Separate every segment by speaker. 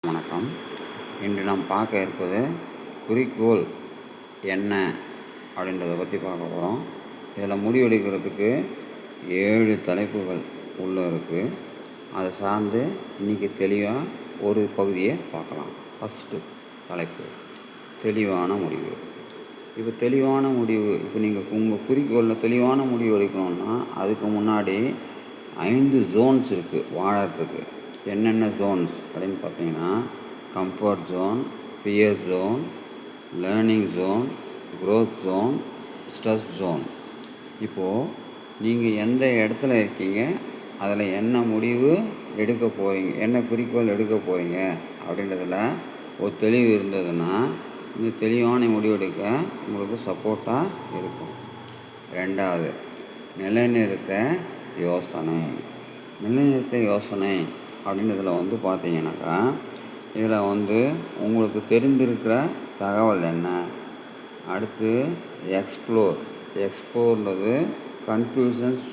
Speaker 1: வணக்கம். இன்று நாம் பார்க்க இருப்பது குறிக்கோள் என்ன அப்படின்றத பற்றி பார்க்க போகிறோம். இதில் முடிவெடுக்கிறதுக்கு 7 தலைப்புகள் உள்ளே இருக்குது. அதை சார்ந்து இன்றைக்கி தெளிவாக ஒரு பகுதியை பார்க்கலாம். ஃபஸ்ட்டு தலைப்பு தெளிவான முடிவு. இப்போ தெளிவான முடிவு, இப்போ நீங்கள் உங்கள் குறிக்கோளில் தெளிவான முடிவு எடுக்கணும்னா அதுக்கு முன்னாடி 5 ஜோன்ஸ் இருக்குது வாழறதுக்கு. என்னென்ன ஜோன்ஸ் அப்படின்னு பார்த்தீங்கன்னா, comfort zone, fear zone, learning zone, growth zone, stress zone. இப்போது நீங்கள் எந்த இடத்துல இருக்கீங்க, அதில் என்ன முடிவு எடுக்க போகிறீங்க, என்ன குறிக்கோள் எடுக்க போகிறீங்க அப்படின்றதில் ஒரு தெளிவு இருந்ததுன்னா இந்த தெளிவான முடிவெடுக்க உங்களுக்கு சப்போர்ட்டாக இருக்கும். 2வது, நிலைநிறுத்த யோசனை. நிலைநிறுத்த யோசனை அப்படின்றதில் பார்த்தீங்கன்னாக்கா, இதில் உங்களுக்கு தெரிந்திருக்கிற தகவல் என்ன. அடுத்து எக்ஸ்ப்ளோர்ன்றது கன்ஃபியூஷன்ஸ்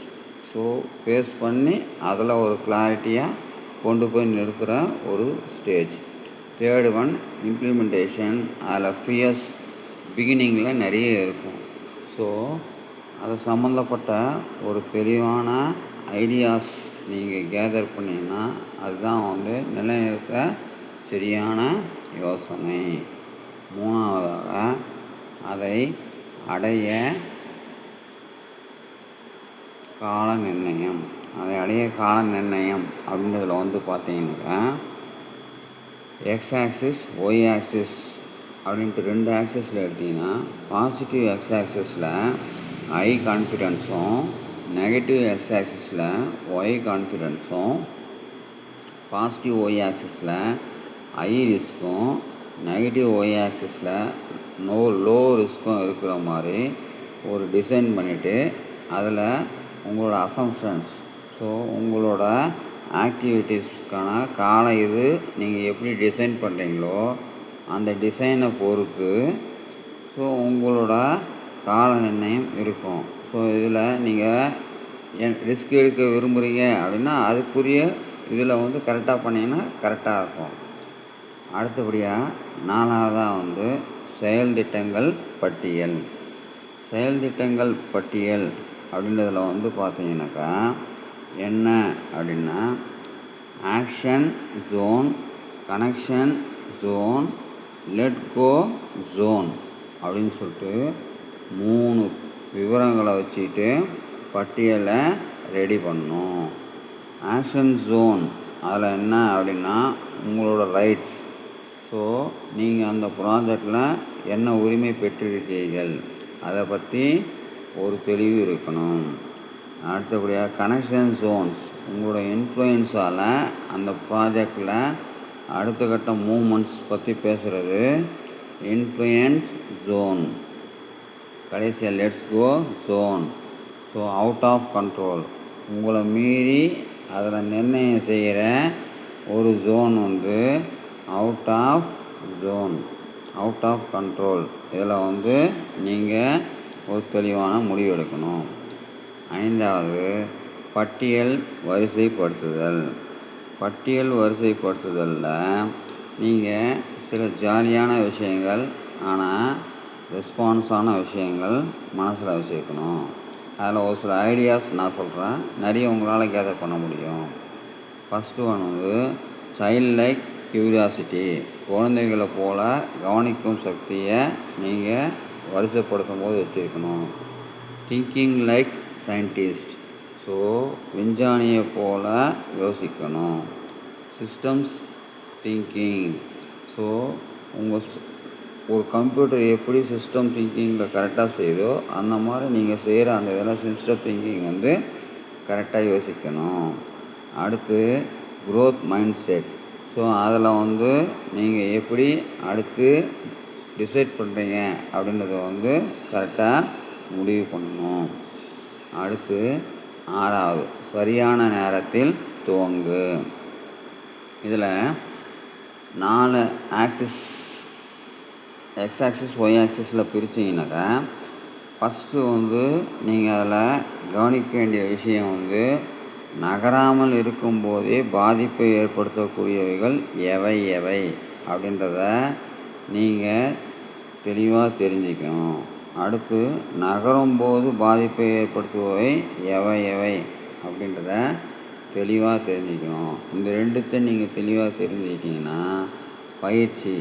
Speaker 1: ஃபேஸ் பண்ணி அதில் ஒரு கிளாரிட்டியாக கொண்டு போய் நிறுத்துகிற ஒரு ஸ்டேஜ். 3rd one implementation. அதில் ஃபியர்ஸ் பிகினிங்கில் நிறைய இருக்கும். ஸோ அது சம்மந்தப்பட்ட ஒரு தெளிவான ஐடியாஸ் நீங்கள் கேதர் பண்ணிங்கன்னா அதுதான் நிலைநிறுத்த சரியான யோசனை. 3வதாக அதை அடைய கால நிர்ணயம். அப்படின்றதில் பார்த்தீங்கன்னாக்கா, எக்ஸ் ஆக்சிஸ், ஒய் ஆக்சிஸ் அப்படின்ட்டு 2 ஆக்சிஸில் எடுத்திங்கன்னா, பாசிட்டிவ் எக்ஸ் ஆக்சிஸில் ஐ கான்ஃபிடென்ஸும், நெகட்டிவ் எக்ஸ் ஆக்சிஸில் ஒய் கான்ஃபிடென்ஸும், பாசிட்டிவ் ஒய் ஆக்சிஸில் ஐ ரிஸ்க்கும், நெகட்டிவ் ஒய் ஆக்சிஸில் லோ ரிஸ்க்கும் இருக்கிற மாதிரி ஒரு டிசைன் பண்ணிவிட்டு அதில் உங்களோட அசம்ஷன்ஸ், ஸோ உங்களோட ஆக்டிவிட்டீஸ்க்கான கால இது நீங்கள் எப்படி டிசைன் பண்ணுறீங்களோ அந்த டிசைனை பொறுத்து ஸோ உங்களோட கால நிர்ணயம் இருக்கும். ஸோ இதில் நீங்கள் ரிஸ்க் எடுக்க விரும்புகிறீங்க அப்படின்னா அதுக்குரிய இதில் கரெக்டாக பண்ணிங்கன்னா கரெக்டாக இருக்கும். அடுத்தபடியாக 4வதாக செயல் திட்டங்கள் பட்டியல். செயல் திட்டங்கள் பட்டியல் அப்படின்றதில் பார்த்தீங்கன்னாக்கா என்ன அப்படின்னா, action zone, connection zone, let go zone அப்படின்னு சொல்லிட்டு 3 விவரங்களை வச்சுக்கிட்டு பட்டியலை ரெடி பண்ணணும். ஆக்ஷன் ஜோன் அதில் என்ன அப்படின்னா உங்களோட ரைட்ஸ். ஸோ நீங்கள் அந்த ப்ராஜெக்டில் என்ன உரிமை பெற்றிருக்கீர்கள் அதை பற்றி ஒரு தெளிவு இருக்கணும். அடுத்தபடியாக கனெக்ஷன் ஜோன்ஸ், உங்களோட இன்ஃப்ளூயன்ஸால் அந்த ப்ராஜெக்டில் அடுத்த கட்ட மூமெண்ட்ஸ் பற்றி பேசுகிறது இன்ஃப்ளூயன்ஸ் ஜோன். கடைசியாக let's go zone. So out of control, உங்களை மீறி அதில் நிர்ணயம் செய்கிற ஒரு ஜோன் அவுட் ஆஃப் கண்ட்ரோல். இதில் நீங்கள் ஒரு தெளிவான முடிவு எடுக்கணும். 5வது, பட்டியல் வரிசைப்படுத்துதல். பட்டியல் வரிசைப்படுத்துதலில் நீங்கள் சில ஜாலியான விஷயங்கள் ஆனால் ரெஸ்பான்ஸான விஷயங்கள் மனசில் வச்சுக்கணும். அதில் ஒரு சில ஐடியாஸ் நான் சொல்கிறேன், நிறைய உங்களால் கேதர் பண்ண முடியும். First one child like curiosity. குழந்தைகளை போல் கவனிக்கும் சக்தியை நீங்கள் வரிசைப்படுத்தும் போது வச்சுருக்கணும். Thinking like scientist. ஸோ விஞ்ஞானியை போல் யோசிக்கணும். Systems thinking. ஸோ ஒரு கம்ப்யூட்டர் எப்படி சிஸ்டம் திங்கிங்கில் கரெக்டாக செய்யுதோ அந்த மாதிரி நீங்கள் செய்கிற அந்த இதெல்லாம் சிஸ்டம் திங்கிங் கரெக்டாக யோசிக்கணும். அடுத்து க்ரோத் மைண்ட் செட். ஸோ அதில் நீங்கள் எப்படி அடுத்து டிசைட் பண்ணுறீங்க அப்படின்றத கரெக்டாக முடிவு பண்ணணும். அடுத்து 6வது, சரியான நேரத்தில் துவங்கு. இதில் 4 ஆக்சிஸ், எக்ஸ் ஆக்சிஸ், ஒய் ஆக்சிஸில் பிரிச்சிங்கனாக்கா, ஃபஸ்ட்டு நீங்கள் அதில் கவனிக்க வேண்டிய விஷயம் நகராமல் இருக்கும்போதே பாதிப்பை ஏற்படுத்தக்கூடியவைகள் எவை எவை அப்படின்றத நீங்கள் தெளிவாக தெரிஞ்சுக்கணும். அடுத்து நகரும்போது பாதிப்பை ஏற்படுத்துபவை எவை எவை அப்படின்றத தெளிவாக தெரிஞ்சுக்கணும். இந்த ரெண்டுத்தையும் நீங்கள் தெளிவாக தெரிஞ்சுக்கிட்டிங்கன்னா பயிற்சி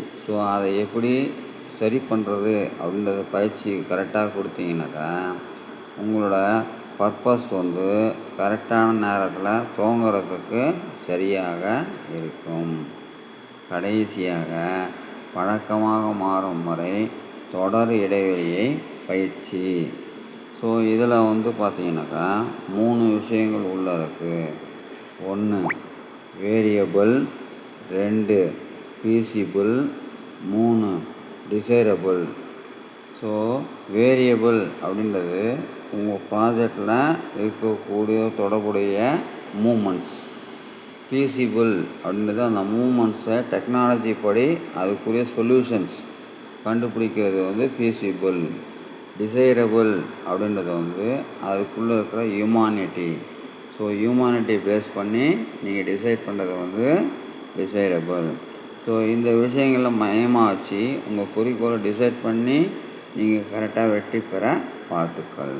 Speaker 1: அதை எப்படி சரி பண்ணுறது அப்படின்றத பயிற்சி கரெக்டாக கொடுத்தீங்கன்னாக்கா உங்களோட பர்பஸ் கரெக்டான நேரத்தில் துவங்குறதுக்கு சரியாக இருக்கும். கடைசியாக பழக்கமாக மாறும் வரை தொடர் இடைவெளியை பயிற்சி. இதில் பார்த்தீங்கன்னாக்கா 3 விஷயங்கள் உள்ள இருக்குது. 1 வேரியபிள், 2 ஃபீஸிபிள், 3 டிசைரபிள். வேரியபிள் அப்படின்றது உங்கள் ப்ராஜெக்டில் இருக்கக்கூடிய தொடர்புடைய மூமெண்ட்ஸ். ஃபீஸிபிள் அப்படின்றது அந்த மூமெண்ட்ஸை டெக்னாலஜி படி அதுக்குரிய சொல்யூஷன்ஸ் கண்டுபிடிக்கிறது ஃபீஸிபிள். டிசைரபிள் அப்படின்றது அதுக்குள்ளே இருக்கிற ஹியூமானிட்டி. ஹியூமானிட்டி பேஸ் பண்ணி நீங்கள் டிசைட் பண்ணுறது டிசைரபிள். இந்த விஷயங்களை மையமாக வச்சு உங்கள் குறிக்கோளை டிசைட் பண்ணி நீங்கள் கரெக்டாக வெற்றி பெற வாழ்த்துக்கள்.